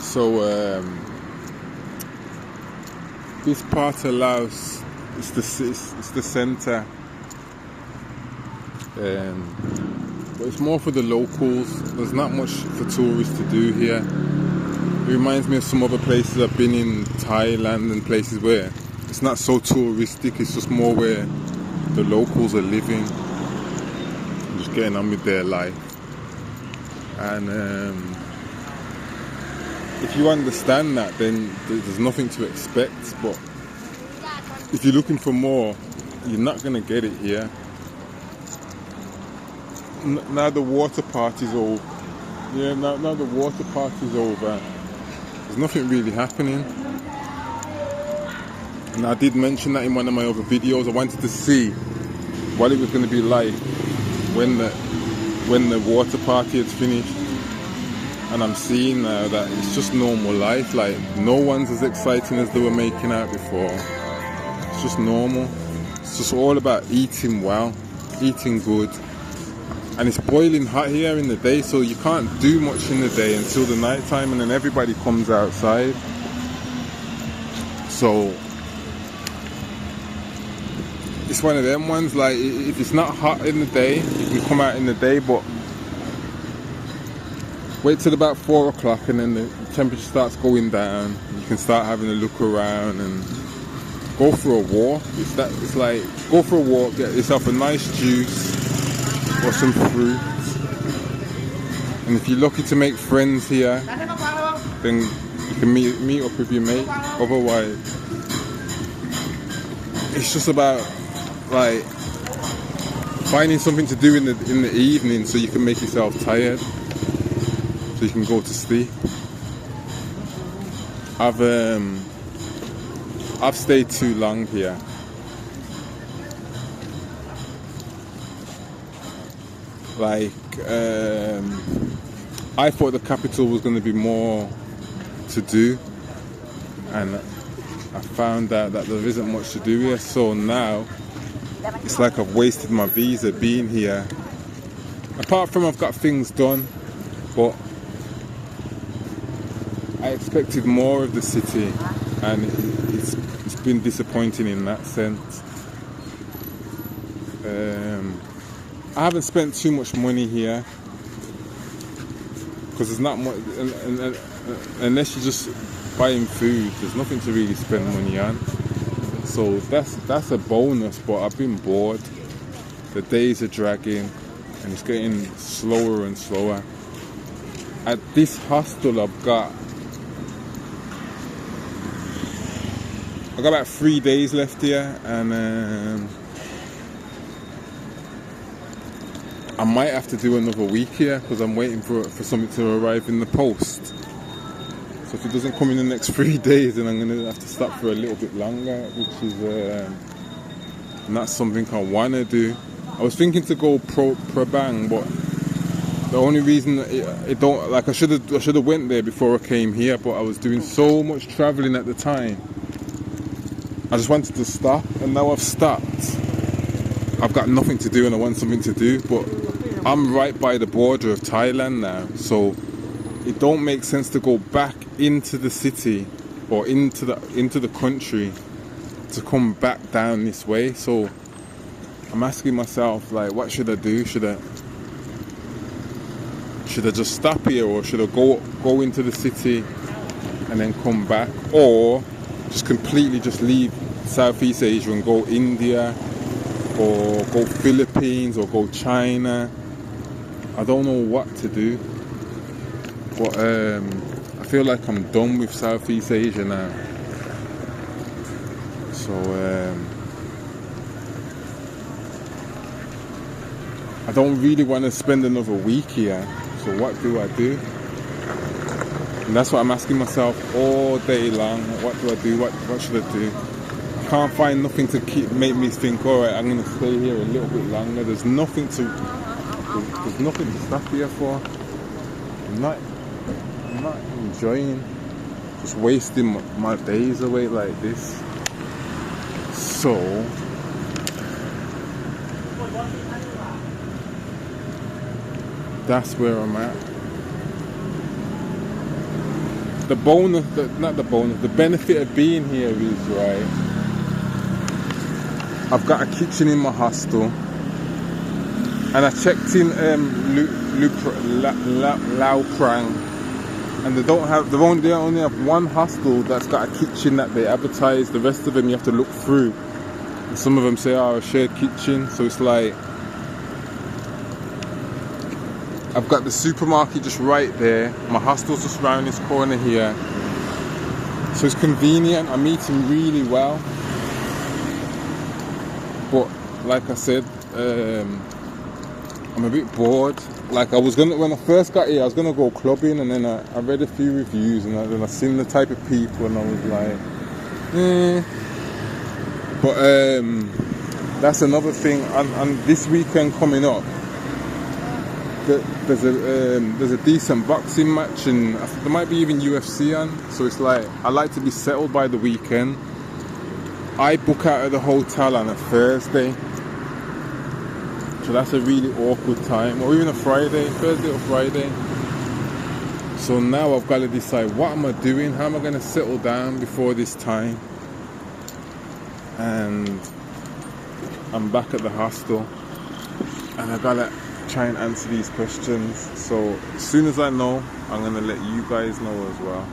So this part of Laos is the centre, but it's more for the locals. There's not much for tourists to do here. It reminds me of some other places I've been in, Thailand and places where it's not so touristic. It's just more where the locals are living, just getting on with their life. And if you understand that, then there's nothing to expect. But if you're looking for more, you're not going to get it here. Now the water party's over. Yeah, now the water party's over. There's nothing really happening. And I did mention that in one of my other videos. I wanted to see what it was going to be like when the water party had finished. And I'm seeing now that it's just normal life. Like, no one's as exciting as they were making out before. It's just normal. It's just all about eating well, eating good. And it's boiling hot here in the day, so you can't do much in the day until the night time, and then everybody comes outside. So it's one of them ones, like, if it's not hot in the day, you can come out in the day, but wait till about 4 o'clock and then the temperature starts going down. You can start having a look around and go for a walk. It's like, go for a walk, get yourself a nice juice or some fruit. And if you're lucky to make friends here, then you can meet up with your mate. Otherwise, it's just about like finding something to do in the evening so you can make yourself tired, so you can go to sleep. I've stayed too long here. Like, I thought the capital was going to be more to do, and I found out that there isn't much to do here. So now it's like I've wasted my visa being here. Apart from I've got things done, but I expected more of the city, and it's been disappointing in that sense. I haven't spent too much money here because there's not much, unless you're just buying food. There's nothing to really spend money on. So that's a bonus, but I've been bored. The days are dragging, and it's getting slower and slower. At this hostel, I've got about 3 days left here, and I might have to do another week here because I'm waiting for something to arrive in the post. So if it doesn't come in the next 3 days, then I'm going to have to stop for a little bit longer, which is not something I want to do. I was thinking to go Prabang, but the only reason it don't, like, I should have went there before I came here, but I was doing so much traveling at the time. I just wanted to stop, and now I've stopped. I've got nothing to do and I want something to do, but I'm right by the border of Thailand now, so it don't make sense to go back into the city or into the country to come back down this way. So I'm asking myself, like, what should I do? Should I just stop here, or should I go into the city and then come back, or just completely just leave Southeast Asia and go India, or go Philippines, or go China? I don't know what to do, but I feel like I'm done with Southeast Asia now. So I don't really want to spend another week here. So what do I do? And that's what I'm asking myself all day long. What do I do? What should I do? I can't find nothing to make me think, alright, I'm going to stay here a little bit longer. There's nothing to stop here for. I'm not enjoying just wasting my days away like this. So that's where I'm at. the bonus, not the bonus, the benefit of being here is, right, I've got a kitchen in my hostel, and I checked in Lao Prang, and they only have one hostel that's got a kitchen that they advertise. The rest of them you have to look through. And some of them say, oh, a shared kitchen. So it's like, I've got the supermarket just right there. My hostel's just around this corner here. So it's convenient. I'm eating really well. But like I said, I'm a bit bored. Like when I first got here, I was gonna go clubbing, and then I read a few reviews, and then I seen the type of people, and I was like, But that's another thing. And this weekend coming up, there's a decent boxing match, and there might be even UFC on. So it's like, I like to be settled by the weekend. I book out of the hotel on a Thursday. So that's a really awkward time, or even a Friday, Thursday or Friday. So now I've got to decide, what am I doing? How am I going to settle down before this time? And I'm back at the hostel, and I've got to try and answer these questions. So as soon as I know, I'm going to let you guys know as well.